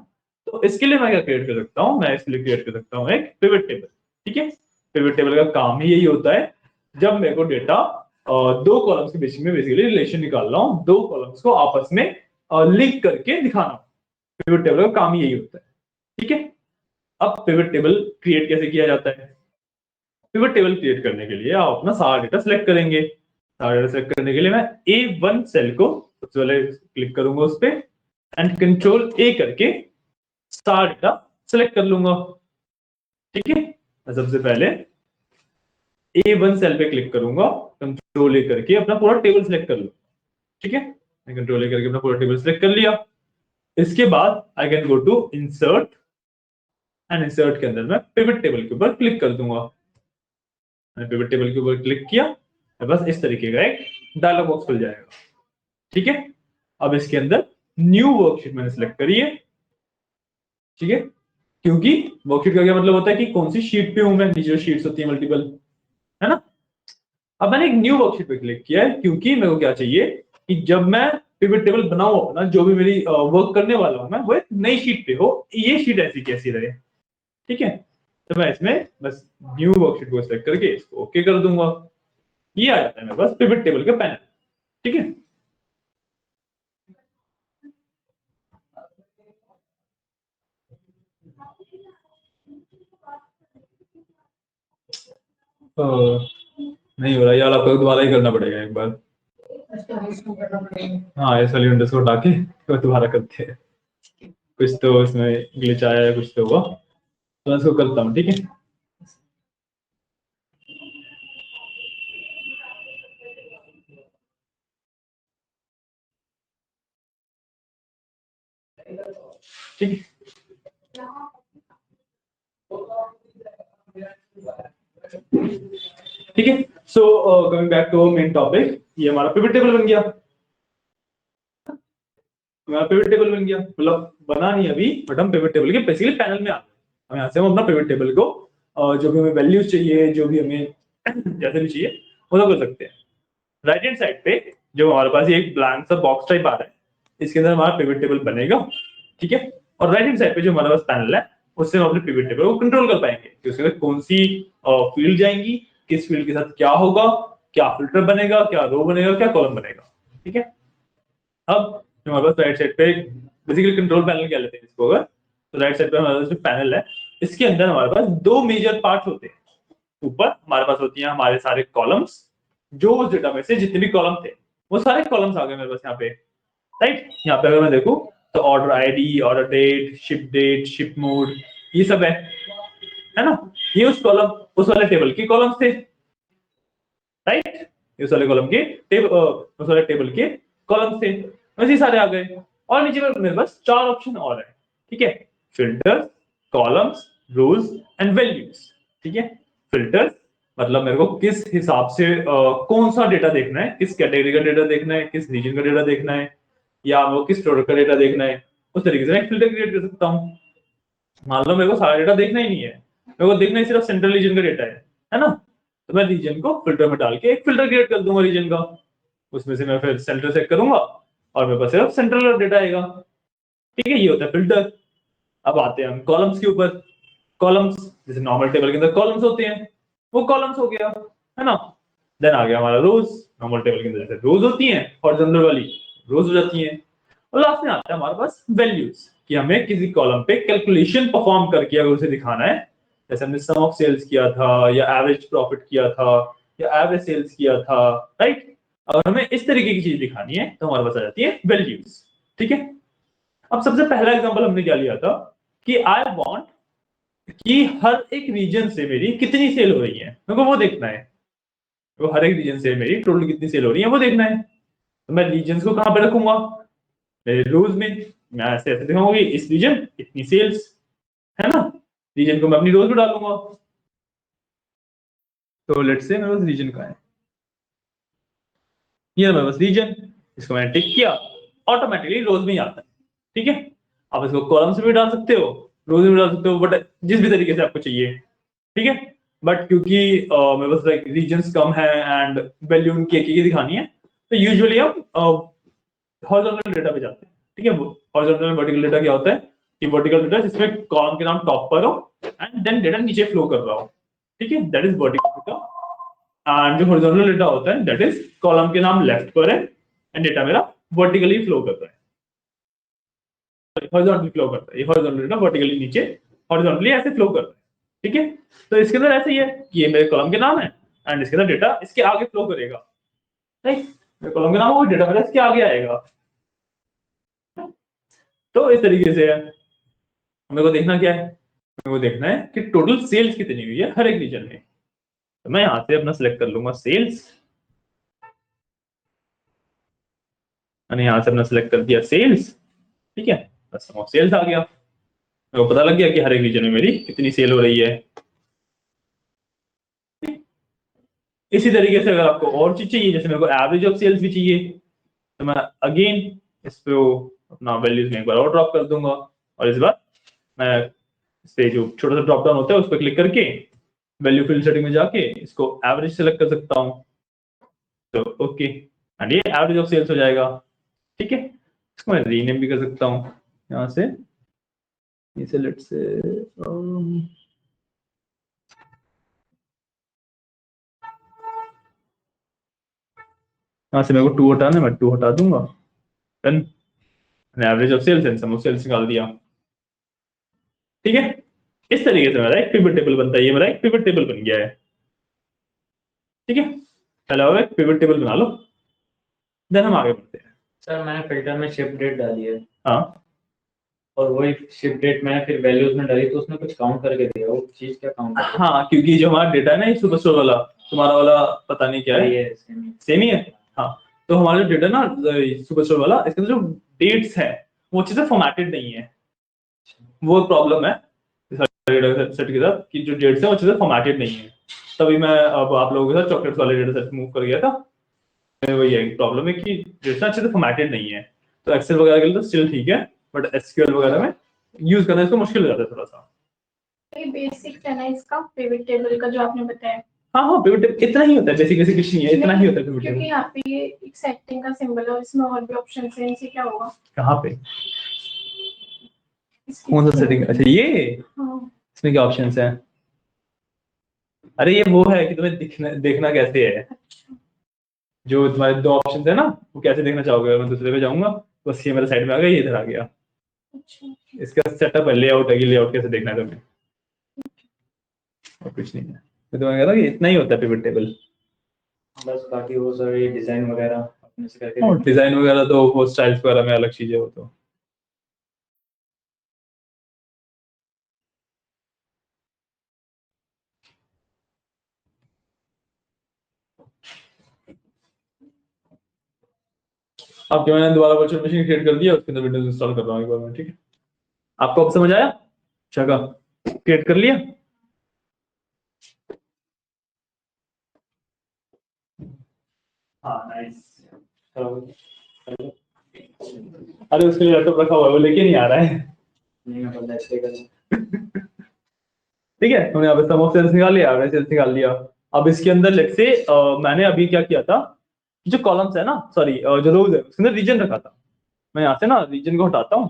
तो इसके लिए मैं क्या क्रिएट कर सकता हूं, मैं इसके लिए क्रिएट कर सकता हूं एक पिवट टेबल। ठीक है, पिवट टेबल का काम ही यही होता है, जब मेरे को डेटा दो कॉलम्स के बीच में बेसिकली रिलेशन निकाल रहा हूं, दो कॉलम्स को आपस में लिंक करके दिखाना। पिवट टेबल का काम ही यही होता है, ठीक है? अब पिवट टेबल क्रिएट कैसे किया जाता है? पिवट टेबल क्रिएट करने के लिए आप अपना सारा डेटा सेलेक्ट करेंगे। सारा डेटा सेलेक्ट करने के लिए मैं A1 सेल को सबसे पहले क्लिक करूंगा उस पर एंड कंट्रोल A करके सारा डेटा सेलेक्ट कर लूंगा। ठीक है, मैं सबसे पहले A1 सेल पे क्लिक करूंगा, कंट्रोल A करके अपना पूरा टेबल सेलेक्ट कर लूंगा। ठीक है, मैं कंट्रोल A करके अपना पूरा टेबल सेलेक्ट कर लिया। इसके बाद I can go to insert and insert के अंदर मैं पिवट टेबल के ऊपर क्लिक कर दूंगा। मैंने पिवट टेबल के ऊपर क्लिक किया, बस इस तरीके का एक डायलॉग बॉक्स खुल जाएगा। ठीक है, अब इसके अंदर न्यू वर्कशीट मैंने सेलेक्ट करी है। ठीक है, क्योंकि वर्कशीट का क्या मतलब होता है कि कौन सी शीट पे हूं मैं, नीचे शीट्स होती है मल्टीपल, है ना। अब मैंने एक न्यू वर्कशीट पे क्लिक किया है क्योंकि मेरे को क्या चाहिए कि जब मैं पिवट टेबल बनाऊं अपना, जो भी मेरी वर्क करने वाला हूं मैं, वो एक नई शीट पे हो, ये शीट ऐसी कैसी रहे, ठीक है। तो मैं इसमें बस न्यू वर्कशीट को सेलेक्ट करके इसको ओके कर दूंगा, ये आ जाता है मेरे पास पिवट टेबल का पैनल, ठीक है। नहीं हो रहा यार, आपको दोबारा ही करना पड़ेगा एक बार। हाँ, इस वाली विंडोज को हटा के तो दोबारा करते हैं, कुछ तो इसमें ग्लिच आया है, कुछ तो हुआ, तो मैं इसको करता हूँ, ठीक है। ठीक है, ठीक है। So coming back to main topic, ये हमारा पिवट टेबल बन गया, हमारा पिवट टेबल बन गया, मतलब बना नहीं अभी, बट हम पिवट टेबल के बेसिकली पैनल में आ गए। हम यहाँ से हम अपना पिवट टेबल को जो भी हमें वैल्यूज चाहिए, जो भी हमें जैसे भी चाहिए वो सब कर सकते हैं। राइट हैंड साइड पे जो हमारे पास ये एक ब्लैंक सा बॉक्स टाइप आ रहा है, इसके अंदर हमारा पिवट टेबल बनेगा, ठीक है। और राइट हैंड साइड पे जो हमारे पास पैनल है, उससे हम अपने पिवट टेबल को कंट्रोल कर पाएंगे कि उसके अंदर कौन सी फील्ड जाएंगी, किस फील्ड के साथ क्या होगा, क्या फिल्टर बनेगा, क्या रो बनेगा, क्या कॉलम बनेगा, ठीक है। अब जो हमारे पास राइट साइड पे बेसिकली कंट्रोल पैनल कह लेते हैं इसको, अगर तो राइट साइड पे हमारे पास जो पैनल है, इसके अंदर हमारे पास दो मेजर पार्ट होते हैं। ऊपर हमारे पास होती हैं हमारे सारे कॉलम्स, जो उस डेटा में से जितने भी कॉलम थे वो सारे कॉलम्स आ गए मेरे पास यहाँ पे, राइट। यहाँ पे अगर मैं देखूं तो order ID, order date, ship mode, ये सब है ना। ये उस वाले टेबल के कॉलम्स थे, राइट। उस वाले कॉलम के उस वाले टेबल के कॉलम्स थे, वैसे ही सारे आ गए। और नीचे में मेरे पास चार ऑप्शन और है, ठीक है। Filters, columns, rows and values, ठीक है। फिल्टर्स मतलब मेरे को किस हिसाब से कौन सा डेटा देखना है, किस कैटेगरी का डेटा देखना है, किस रीजन का डेटा देखना है, या वो किस प्रोडक्ट का डेटा देखना है, उस तरीके से मैं फिल्टर क्रिएट कर सकता हूँ। मान लो मेरे को सारा डेटा देखना ही नहीं है, मेरे को देखना ही सिर्फ सेंट्रल रीजन का डेटा है ना। तो मैं रीजन को फिल्टर में डाल के एक फिल्टर क्रिएट कर दूंगा रीजन का, उसमें से मैं फिर सेंटर सेट करूंगा और मेरे पास सिर्फ सेंट्रल डेटा आएगा, ठीक है। ये होता है फिल्टर। अब आते हैं हम कॉलम्स के ऊपर। कॉलम्स जैसे नॉर्मल टेबल के अंदर कॉलम्स होते हैं, वो कॉलम्स हो गया, है ना। देन आ गया हमारा रोज, नॉर्मल टेबल के अंदर जैसे रोज होती हैं हॉरिजॉन्टल वाली, रोज हो जाती हैं। और लास्ट में आता है हमारे पास वैल्यूज, कि हमें किसी कॉलम पे कैलकुलेशन परफॉर्म करके अगर उसे दिखाना है, जैसे हमने सम ऑफ सेल्स किया था, या एवरेज प्रॉफिट किया था, या एवरेज सेल्स किया था, राइट। अगर हमें इस तरीके की चीज दिखानी है तो हमारे पास आ जाती है वैल्यूज, ठीक है। अब सबसे पहला एग्जांपल हमने क्या लिया था कि आई वांट कि हर एक रीजन से मेरी कितनी सेल हो रही है, मेरे को वो देखना है। तो हर एक रीजन से मेरी टोटल कितनी सेल हो रही है वो देखना है। तो मैं रीजन को कहां पे रखूंगा, मेरे रोज में। मैं ऐसे ऐसे दिखाऊंगा कि इस रीजन इतनी सेल्स, है ना। रीजन को मैं अपनी रोज में डालूंगा। तो लेट्स से मेरे पास रीजन का है, ये मेरे पास रीजन, इसको मैंने टिक किया, ऑटोमेटिकली रोज में ही आता है, ठीक है। आप इसको कॉलम्स में भी डाल सकते हो, रोज में भी डाल सकते हो, बट जिस भी तरीके से आपको चाहिए, ठीक है। बट क्योंकि मेरे पास लाइक रीजन्स कम है एंड वैल्यू उनकी एक ही दिखानी है, तो यूजुअली हम हॉरिजॉन्टल डेटा पे जाते हैं, ठीक है। हॉरिजॉन्टल वर्टिकल डेटा क्या होता है कि वर्टिकल डेटा जिसमें कॉलम के नाम टॉप पर हो एंड देन डेटा नीचे फ्लो कर रहा हो, ठीक है, that is vertical data. And जो हॉरिजॉन्टल डेटा होता है दैट इज कॉलम के नाम लेफ्ट पर है एंड डेटा मेरा वर्टिकली फ्लो कर रहा है, हॉरिजॉन्टली फ्लो करता है। ये हॉरिजॉन्टल डेटा वर्टिकली नीचे हॉरिजॉन्टली ऐसे फ्लो कर रहा है, ठीक है। तो इसके अंदर ऐसे ही है कि ये मेरे कॉलम के नाम है एंड इसके अंदर डेटा इसके आगे फ्लो करेगा, राइट। मेरे कॉलम के नाम होगा, डेटा मेरा इसके आगे आएगा। तो इस तरीके से है, मेरे को देखना क्या है, मेरे को देखना है कि टोटल सेल्स कितनी हुई है हर एक रीजन में। तो मैं यहां से अपना सिलेक्ट कर लूंगा सेल्स, मैंने यहां से अपना सिलेक्ट कर दिया सेल्स, ठीक है। बस सम ऑफ सेल्स आ गया, मेरे को पता लग गया कि हर एक रीजन में मेरी कितनी सेल हो रही है। इसी तरीके से अगर आपको और चीज चाहिए, जैसे मेरे को एवरेज ऑफ सेल्स भी चाहिए, तो मैं अगेन इस पे अपना वैल्यूज में एक बार और ड्रॉप कर दूंगा और इस बार मैं इस पे जो छोटा सा ड्रॉप डाउन होता है उस पर क्लिक करके वैल्यू फील्ड सेटिंग में जाके इसको एवरेज सेलेक्ट कर सकता हूँ, तो ओके एंड ये एवरेज ऑफ सेल्स हो जाएगा। ठीक है, इसको मैं रीनेम भी कर सकता हूँ यहाँ से, इसे लेट्स से यहाँ से मेरे को 2 हटाना है, मैं 2 हटा दूंगा, then average of sales and sum of sales निकाल दिया। ठीक है, इस तरीके से मेरा एक पिवट टेबल बनता है, ये मेरा एक पिवट टेबल बन गया है। ठीक है, पहले आप एक पिवट टेबल बना लो, देन हम आगे बढ़ते हैं। सर मैंने फिल्टर में शिप डेट डाली है हाँ और वही शिप डेट मैंने फिर वैल्यूज में डाली तो उसने कुछ काउंट करके दिया, वो चीज क्या काउंट करके हाँ, क्योंकि जो हमारा डेटा है ना, ये सुपर स्टोर वाला, तुम्हारा वाला पता नहीं क्या है, ये सेम ही। सेम ही है। हाँ, तो हमारा जो डेटा ना सुपर स्टोर वाला, इसके अंदर जो डेट्स है वो अच्छे से फॉर्मेटेड नहीं है, वो प्रॉब्लम है डेटा सेट के साथ कि जो डेट्स है वो अच्छे से फॉर्मेटेड नहीं है। तभी मैं अब आप लोगों के साथ चॉकलेट्स वाले डेटा सेट मूव कर गया था। वही है प्रॉब्लम है कि डेटा अच्छे से फॉर्मेटेड नहीं है, तो एक्सेल वगैरह के लिए तो स्टिल ठीक है, बट एसक्यूएल वगैरह में यूज करना इसको मुश्किल हो जाता है थोड़ा सा। ये बेसिक है ना इसका पिवट टेबल का जो आपने बताया। हाँ हाँ, पिवट टेबल इतना ही होता है, बेसिक बेसिक कुछ नहीं है, इतना ही होता है पिवट क्योंकि टेबल। यहाँ पे ये एक सेटिंग का सिंबल है और इसमें और भी ऑप्शन है, इनसे क्या होगा? कहाँ पे, इसकी कौन सा सेटिंग? अच्छा ये, हाँ इसमें क्या ऑप्शंस हैं? अरे ये वो है कि तुम्हें देखना कैसे है, जो तुम्हारे 2 ऑप्शंस है ना, वो कैसे देखना चाहोगे। मैं दूसरे पे जाऊंगा, बस ये मेरे साइड में आ गया, ये इधर आ गया। अच्छा इसका सेटअप है, लेआउट है कि लेआउट कैसे देखना है तुम्हें, और कुछ नहीं है। मैं तुम्हें कह रहा हूँ कि इतना ही होता है पिवट टेबल। बस बाकी वो सर ये डिजाइन वगैरह अपने से करके और डिजाइन वगैरह तो वो स्टाइल्स वगैरह में अलग चीजें हो तो। आपके मैंने दोबारा वर्चुअल मशीन क्रिएट कर दिया, उसके अंदर विंडोज इंस्टॉल कर रहा हूँ एक बार मैं। ठीक है, आपको अब समझ आया? जगह क्रिएट कर लिया? हाँ नाइस। अरे उसके लिए लैपटॉप रखा हुआ है, वो लेके नहीं आ रहा है। नहीं मैं पता ऐसे कर ठीक है, हमने यहाँ पे सम ऑफ सेल्स निकाल लिया, एवरेज सेल्स निकाल लिया। अब इसके अंदर लेट्स से मैंने अभी क्या किया था, जो कॉलम्स है ना, सॉरी जो रोज है उसके अंदर रीजन रखा था। मैं यहाँ से ना रीजन को हटाता हूँ,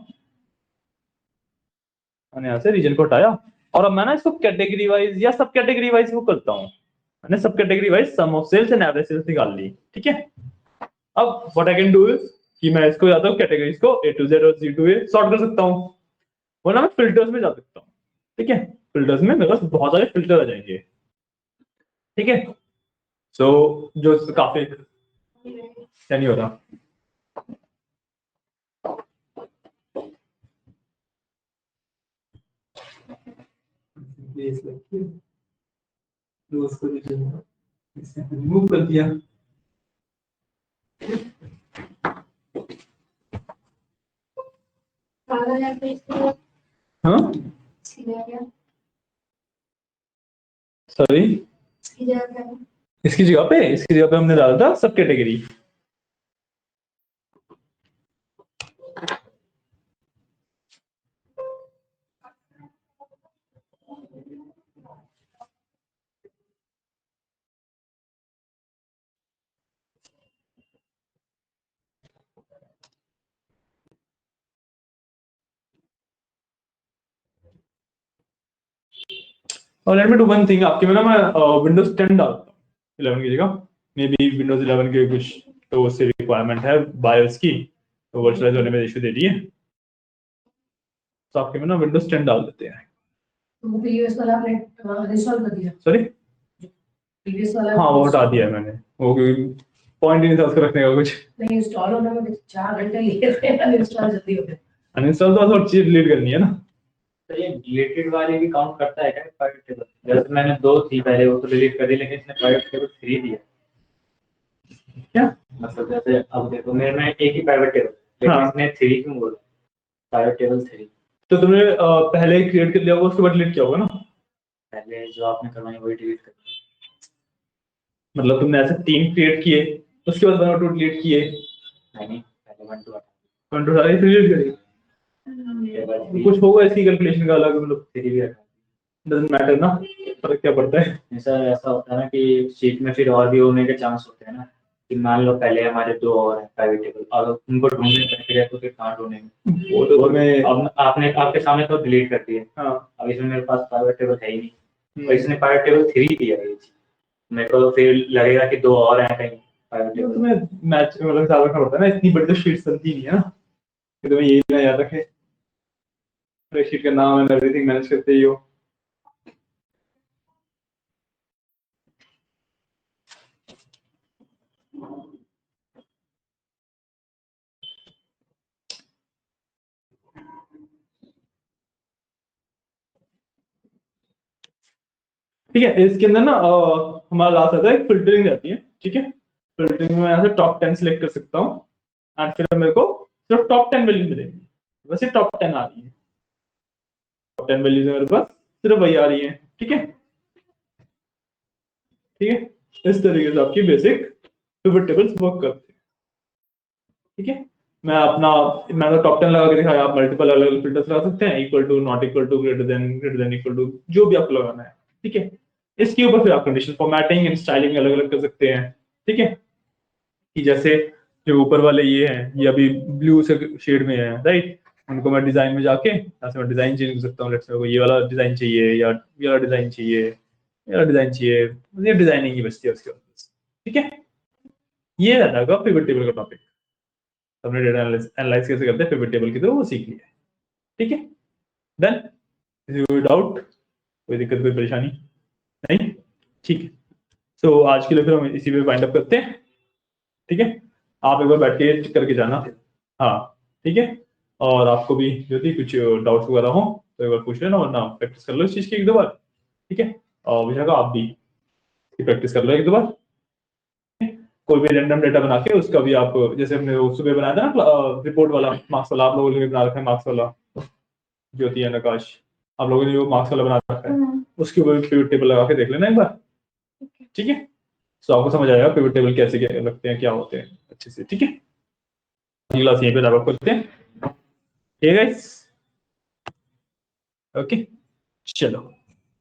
मैंने यहाँ से रीजन को हटाया, और अब मैं ना इसको कैटेगरी वाइज या सब कैटेगरी वाइज वो करता हूँ। मैंने सब category wise sum of sales and average sales निकाल ली। ठीक है, अब what I can do is कि मैं इसको या तो कैटेगरीज को A to Z और Z to A सॉर्ट कर सकता हूँ, वरना मैं फिल्टर्स में जा सकता हूँ। ठीक है, फिल्टर्स में मेरे पास बहुत सारे फिल्टर आ जाएंगे। ठीक है, सो जो काफी क्या नहीं हो रहा। रिमूव कर दिया। हाँ सॉरी, इसकी जगह पे हमने डाला था सब कैटेगरी। और let me do one thing, आपके में ना मैं विंडोज 10 डालता हूँ 11 की जगह, मे बी विंडोज 11 के कुछ तो उससे रिक्वायरमेंट है बायोस की, तो वर्चुअलाइज होने में इशू दे रही है, तो आपके में ना विंडोज 10 डाल देते हैं। तो प्रीवियस वाला आपने इंस्टॉल कर दिया? सॉरी, प्रीवियस वाला हाँ वो हटा दिया है मैंने, वो पॉइंट ही नहीं था उसको रखने का कुछ। नहीं, इंस्टॉल होने में 4 घंटे लिए थे, अनइंस्टॉल जल्दी हो गया। अनइंस्टॉल तो और चीज डिलीट करनी है ना। तो ये डिलीटेड वाली भी काउंट करता है क्या प्राइवेट टेबल? जैसे मैंने 2 थी पहले, वो तो डिलीट कर दी, लेकिन इसने प्राइवेट टेबल 3 दिया। क्या मतलब जैसे अब देखो मेरे में एक ही प्राइवेट टेबल, लेकिन हाँ। इसने 3 क्यों बोला? प्राइवेट टेबल 3 तो तुमने पहले क्रिएट कर लिया होगा, उसके बाद डिलीट किया होगा ना। पहले जो आपने करवाई वही डिलीट कर दी। मतलब तुमने ऐसे 3 क्रिएट किए, उसके बाद 1 और 2 डिलीट किए, नहीं पहले 1 2 1 2 सारे डिलीट करिए। टेबल कुछ होगा इसकी कैलकुलेशन का अलग, मतलब थ्री भी हटा डजंट मैटर ना, फर्क क्या पड़ता है। ऐसा ऐसा होता है ना कि शीट में फिर और भी होने के चांस होते हैं ना, कि मान लो पहले हमारे दो और हैं प्राइवेट टेबल, और उनको ढूंढने बैठे तो फिर कहाँ ढूंढेंगे। वो तो तुम्हें अब आपने आपके सामने तो डिलीट कर दिए, हाँ अब इसमें मेरे पास प्राइवेट टेबल है ही नहीं, और इसने प्राइवेट टेबल थ्री दिया है ये चीज। मेरे को तो फिर लगेगा कि दो और हैं कहीं प्राइवेट तो टेबल। तुम्हें मैच मतलब ख्याल रखना पड़ता है ना, इतनी बड़ी तो शीट बनती नहीं है ना कि तुम्हें यही ना याद रखे, स्प्रेडशीट का नाम एंड एवरीथिंग मैनेज करते ही हो। ठीक है, इसके अंदर ना हमारा लास्ट आता है फिल्टरिंग रहती है। ठीक है, फिल्टरिंग में मैं यहाँ से टॉप 10 सिलेक्ट कर सकता हूँ एंड फिर मेरे को सिर्फ टॉप 10 वैल्यू मिलेंगी। वैसे टॉप 10 आ रही है, टॉप 10 वैल्यूज मेरे पास सिर्फ वही आ रही है। ठीक है, ठीक है, इस तरीके से आपकी बेसिक पिवट टेबल्स वर्क करते हैं। ठीक है, मैं अपना मैंने टॉप 10 लगा के दिखाया, आप मल्टीपल अलग अलग फिल्टर्स लगा सकते हैं, equal to, not equal to, greater than equal to, जो भी आपको लगाना है। ठीक है, इसके ऊपर फिर आप कंडीशन फॉर्मेटिंग एंड स्टाइलिंग अलग अलग कर सकते हैं। ठीक है, कि जैसे जो ऊपर वाले ये हैं, ये अभी ब्लू से शेड में है, राइट, उनको मैं डिजाइन में जाके यहाँ से मैं डिजाइन चेंज कर सकता हूँ। लेट्स से ये वाला डिजाइन चाहिए या ये वाला डिजाइन चाहिए, ये वाला डिजाइन चाहिए, ये डिजाइनिंग ही बचती है उसके बाद। ठीक है, ये रहता है पिवट टेबल का टॉपिक। हमने डेटा एनालाइज कैसे करते हैं पिवट टेबल की, तो वो सीख लिया है। ठीक है, डन। कोई डाउट, कोई दिक्कत, कोई परेशानी नहीं? ठीक है, तो आज के लिए फिर हम इसी पे वाइंड अप करते हैं। ठीक है, आप एक बार बैठ के करके जाना। हाँ, ठीक है, और आपको भी यदि कुछ डाउट्स वगैरह हो तो एक बार पूछ लेना, वरना प्रैक्टिस कर लो इस चीज की एक दो बार। ठीक है, और विशाखा आप भी प्रैक्टिस कर लो एक दो बार। कोई भी रैंडम डेटा बना के उसका भी आप, जैसे हमने वो सुबह बनाया था ना रिपोर्ट वाला मार्क्स वाला, आप लोगों ने भी बना रखा है मार्क्स वाला, ज्योति है नकाश, आप लोगों ने वो मार्क्स वाला बना रखा है, उसके ऊपर पिवट टेबल लगा के देख लेना एक बार। ठीक है, तो आपको समझ आएगा पिवट टेबल कैसे क्या लगते हैं, क्या होते हैं अच्छे से। ठीक है, अगली क्लास यहीं पे रैप अप करते हैं। ठीक है गाइस, ओके, चलो,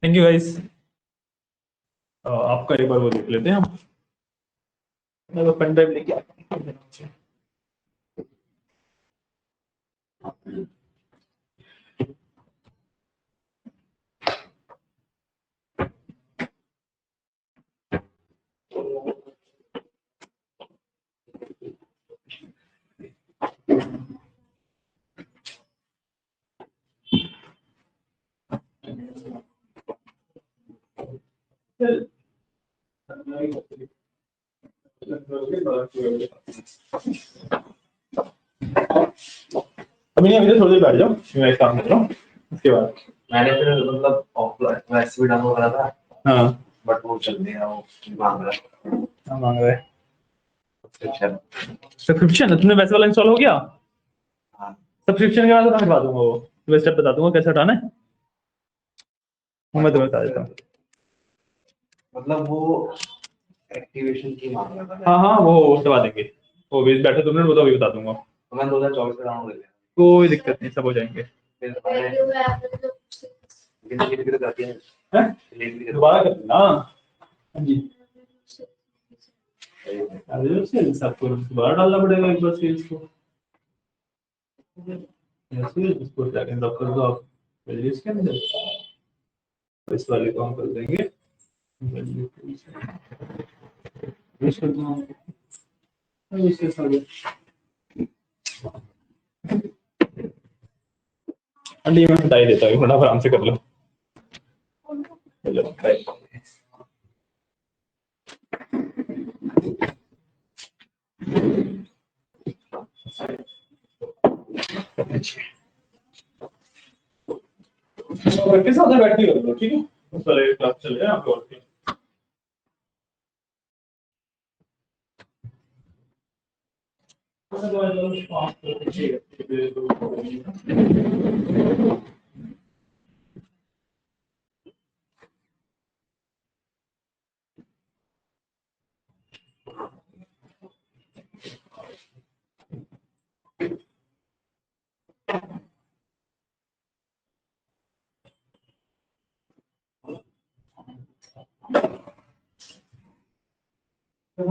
थैंक यू गाइस। आपका एक बार वो देख लेते हैं हम, मैं वो पेन ड्राइव लेके आता हूँ। अभी नहीं, अभी तो थोड़ी देर बैठ जाओ, मैं एक काम कर रहा हूँ उसके बाद। मैंने फिर मतलब ऑफलाइन वैसे भी डाउनलोड करा था, हाँ, बट वो चल नहीं रहा, वो मांग रहा है क्या मांग रहा है? सब्सक्रिप्शन। सब्सक्रिप्शन, तुमने वैसे वाला इंस्टॉल हो गया? हाँ, सब्सक्रिप्शन के बाद मैं हटवा दूंगा, वो तुम्हें स्टेप बता दूंगा कैसे हटाना है, वो मैं तुम्हें बता देता हूँ। मतलब वो एक्टिवेशन की मांग रहा था। हाँ हाँ, वो हटवा देंगे, वो भी बैठे तुमने, वो तो अभी बता दूंगा। तो मैं 2024 में डाउनलोड कर लिया, कोई दिक्कत नहीं, सब हो जाएंगे। फिर डिलीट भी तो करती है, हैं? डिलीट भी दोबारा कर देना। हाँ जी, अरे सेल्स आपको दोबारा डालना पड़ेगा एक बार सेल्स को, ऐसे इसको ड्रैग एंड ड्रॉप कर दो आप वैल्यूज के अंदर, इस वाले को हम कर देंगे वैल्यू यूज कर दो हम, और इसके साथ अंडी में हटा ही देता हूँ, थोड़ा आराम से कर लो। चलो बाय। प्रैक्टिस ज्यादा बैठ के कर लो, ठीक है, उस वाले क्लास चले आप और के। तो